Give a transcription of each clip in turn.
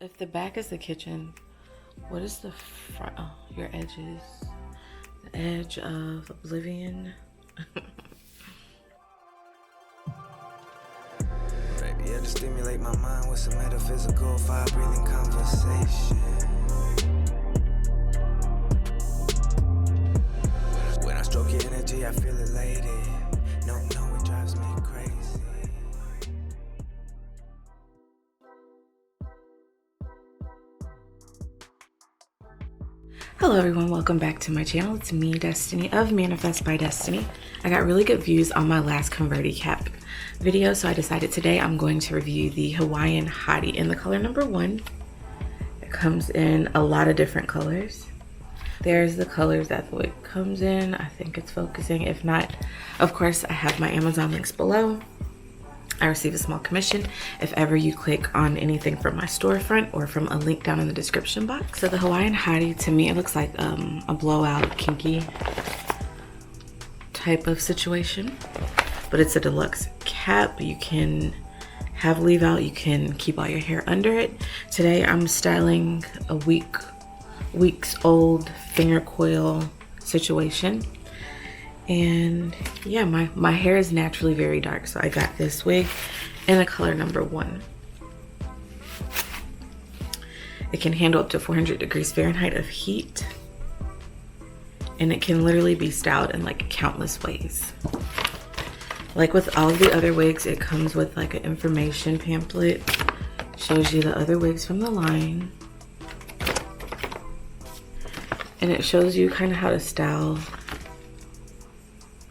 If the back is the kitchen, what is the front? Oh, your edges. The edge of oblivion. Ready to stimulate my mind with some metaphysical fire breathing conversation. When I stroke your energy, I feel elated. No, it drives me crazy. Hello everyone, welcome back to my channel. It's me, Destiny of Manifest by Destiny. I got really good views on my last Converti-Cap video, so I decided today I'm going to review the Hawaiian Hottie in the color number 1. It comes in a lot of different colors. There's the colors that the wig comes in. I think it's focusing. If not, of course, I have my Amazon links below. I receive a small commission if ever you click on anything from my storefront or from a link down in the description box. So the Hawaiian Hottie, to me, it looks like a blowout, kinky type of situation. But it's a deluxe cap. You can have leave out. You can keep all your hair under it. Today, I'm styling a weeks old finger coil situation. And yeah, my hair is naturally very dark, so I got this wig in a color number 1. It can handle up to 400 degrees Fahrenheit of heat, and it can literally be styled in like countless ways. Like with all of the other wigs, it comes with like an information pamphlet, shows you the other wigs from the line, and it shows you kind of how to style.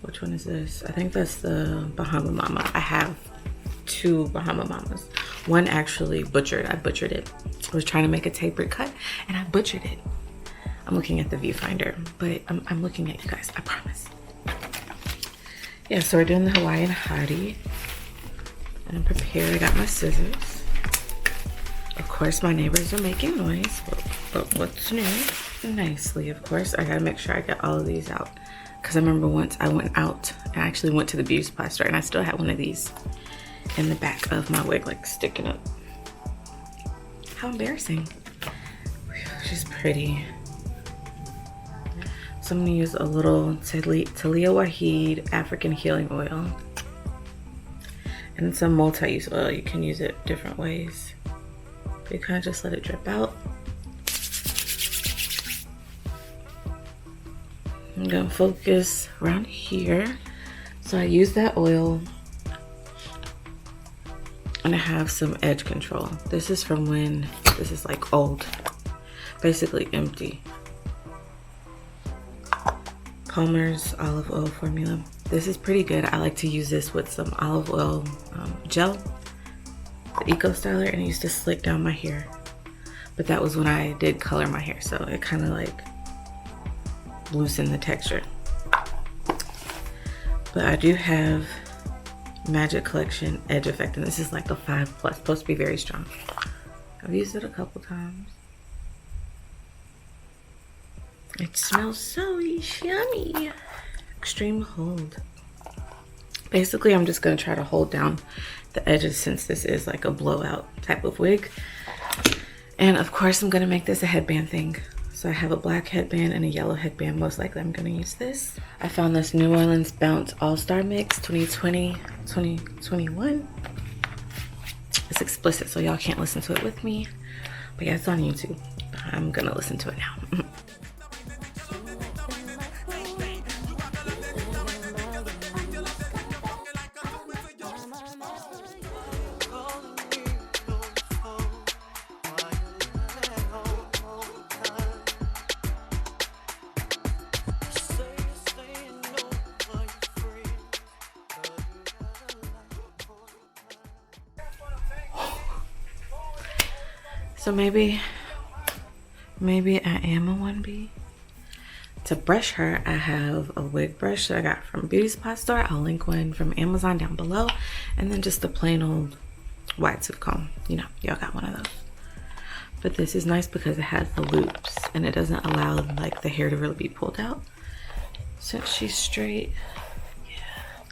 Which one is this? I think that's the Bahama Mama. I have 2 Bahama Mamas. One actually butchered. I butchered it. I was trying to make a tapered cut and I butchered it. I'm looking at the viewfinder, but I'm looking at you guys, I promise. Yeah, so we're doing the Hawaiian Hottie. And I'm prepared. I got my scissors. Of course, my neighbors are making noise, but what's new? Nicely, of course. I gotta make sure I get all of these out. Because I remember once I went out and I actually went to the beauty supply store and I still had one of these in the back of my wig, like sticking up. How embarrassing. She's pretty. So I'm gonna use a little Talia Wahid African Healing Oil. And it's a multi-use oil. You can use it different ways. But you kind of just let it drip out. I'm gonna focus around here. So I use that oil and I have some edge control. This is from when this is like old, basically empty. Palmer's olive oil formula. This is pretty good. I like to use this with some olive oil gel, the Eco Styler, and I used to slick down my hair. But that was when I did color my hair, so it kind of like loosen the texture. But I do have Magic Collection Edge Effect, and this is like a 5+, supposed to be very strong. I've used it a couple times. It smells so yummy. Extreme hold. Basically, I'm just gonna try to hold down the edges since this is like a blowout type of wig. And of course, I'm gonna make this a headband thing. So I have a black headband and a yellow headband. Most likely I'm gonna use this. I found this New Orleans Bounce All-Star Mix 2020-2021. It's explicit, so y'all can't listen to it with me. But yeah, it's on YouTube. I'm gonna listen to it now. So maybe I am a 1B. To brush her, I have a wig brush that I got from a beauty supply store. I'll link one from Amazon down below. And then just a plain old wide tooth comb. You know, y'all got one of those. But this is nice because it has the loops and it doesn't allow like the hair to really be pulled out. Since she's straight, yeah.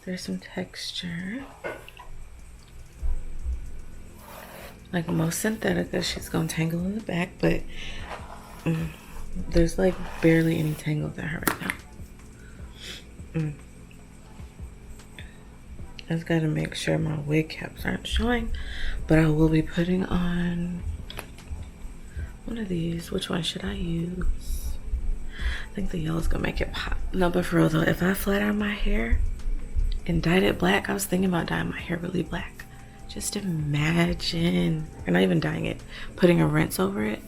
There's some texture. like most synthetica, she's gonna tangle in the back, but there's like barely any tangles in her right now. I just gotta make sure my wig caps aren't showing, but I will be putting on one of these. Which one should I use? I think the yellow's gonna make it pop. No, but for real though, if I flat iron my hair and dyed it black, I was thinking about dyeing my hair really black. Just imagine, or not even dyeing it, putting a rinse over it.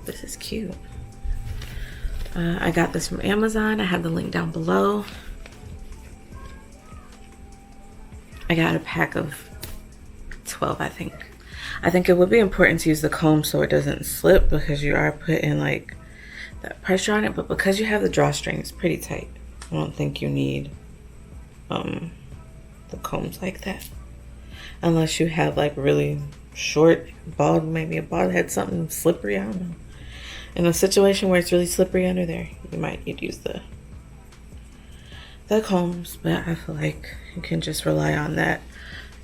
This is cute. I got this from Amazon. I have the link down below. I got a pack of 12, I think. I think it would be important to use the comb so it doesn't slip, because you are putting like that pressure on it, but because you have the drawstring, it's pretty tight. I don't think you need the combs like that. Unless you have like really short, bald, maybe a bald head, something slippery, I don't know. In a situation where it's really slippery under there, you might need to use the combs, but I feel like you can just rely on that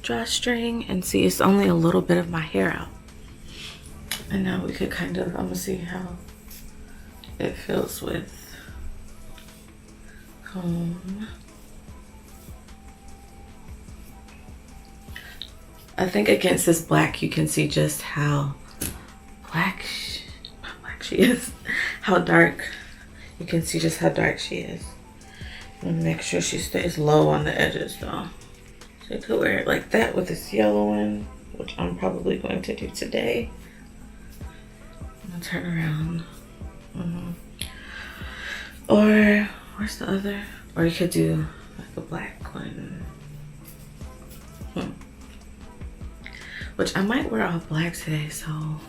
drawstring. And see, it's only a little bit of my hair out. And now we could kind of, I'm gonna see how it feels with comb. I think against this black, you can see just how she is, how dark. You can see just how dark she is. And make sure she stays low on the edges though. So you could wear it like that with this yellow one, which I'm probably going to do today. I'm gonna turn around. Or where's the other? Or you could do like a black one. Which I might wear all black today, so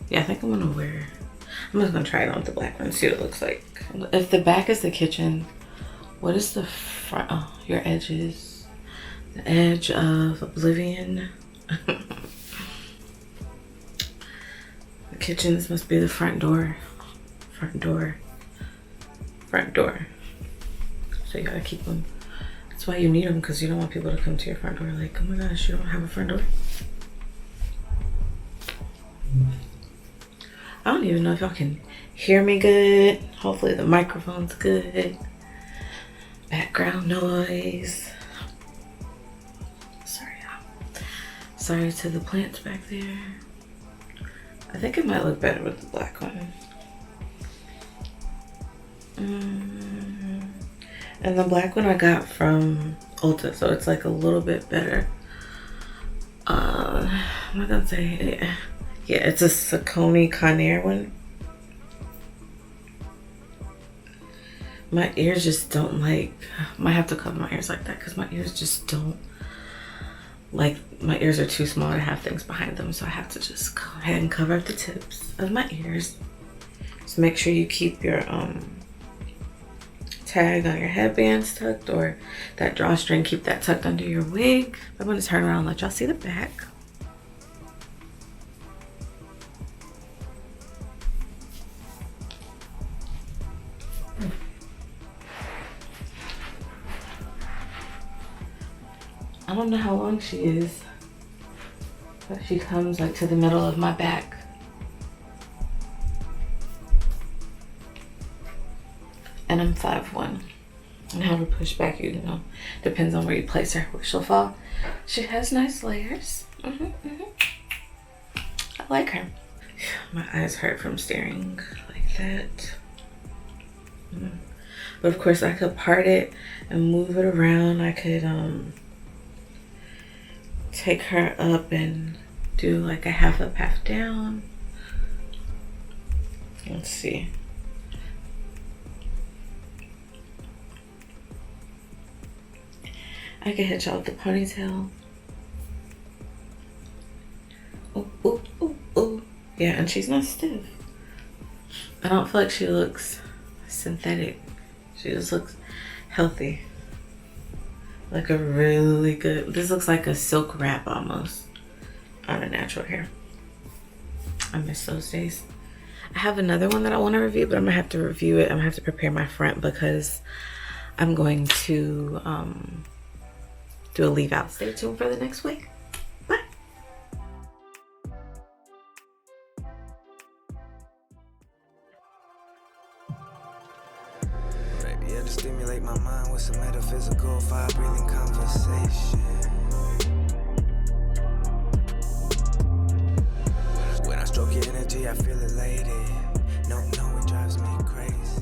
yeah, I think I'm just gonna try it on with the black one, see what it looks like. If the back is the kitchen, what is the front? Oh, your edges. The edge of oblivion. The kitchen, this must be the front door. Front door. So you gotta keep them. That's why you need them, because you don't want people to come to your front door like, oh my gosh, you don't have a front door. I don't even know if y'all can hear me good. Hopefully the microphone's good. Background noise. Sorry, y'all. Sorry to the plants back there. I think it might look better with the black one. And the black one I got from Ulta, so it's like a little bit better. I'm not gonna say, yeah, it's a Scünci Conair one. My ears just don't like, might have to cover my ears like that, because my ears just don't like, my ears are too small to have things behind them, so I have to just go ahead and cover up the tips of my ears. So make sure you keep your tag on your headbands tucked, or that drawstring, keep that tucked under your wig. I'm going to turn around and let y'all see the back. I don't know how long she is, but she comes like to the middle of my back. And I'm 5'1", and have her push back, you know, depends on where you place her, where she'll fall. She has nice layers. I like her. My eyes hurt from staring like that. But of course I could part it and move it around. I could take her up and do like a half up, half down. Let's see. I can hit y'all with the ponytail. Oh, oh, oh, oh. Yeah, and she's not stiff. I don't feel like she looks synthetic. She just looks healthy. Like a really good, this looks like a silk wrap almost on a natural hair. I miss those days. I have another one that I want to review, but I'm gonna have to review it. I'm gonna have to prepare my front because I'm going to do a leave out. Stay tuned for the next week. Bye. Yeah, to stimulate my mind with some metaphysical, fire-breathing conversation. When I stroke your energy, I feel elated. No, it drives me crazy.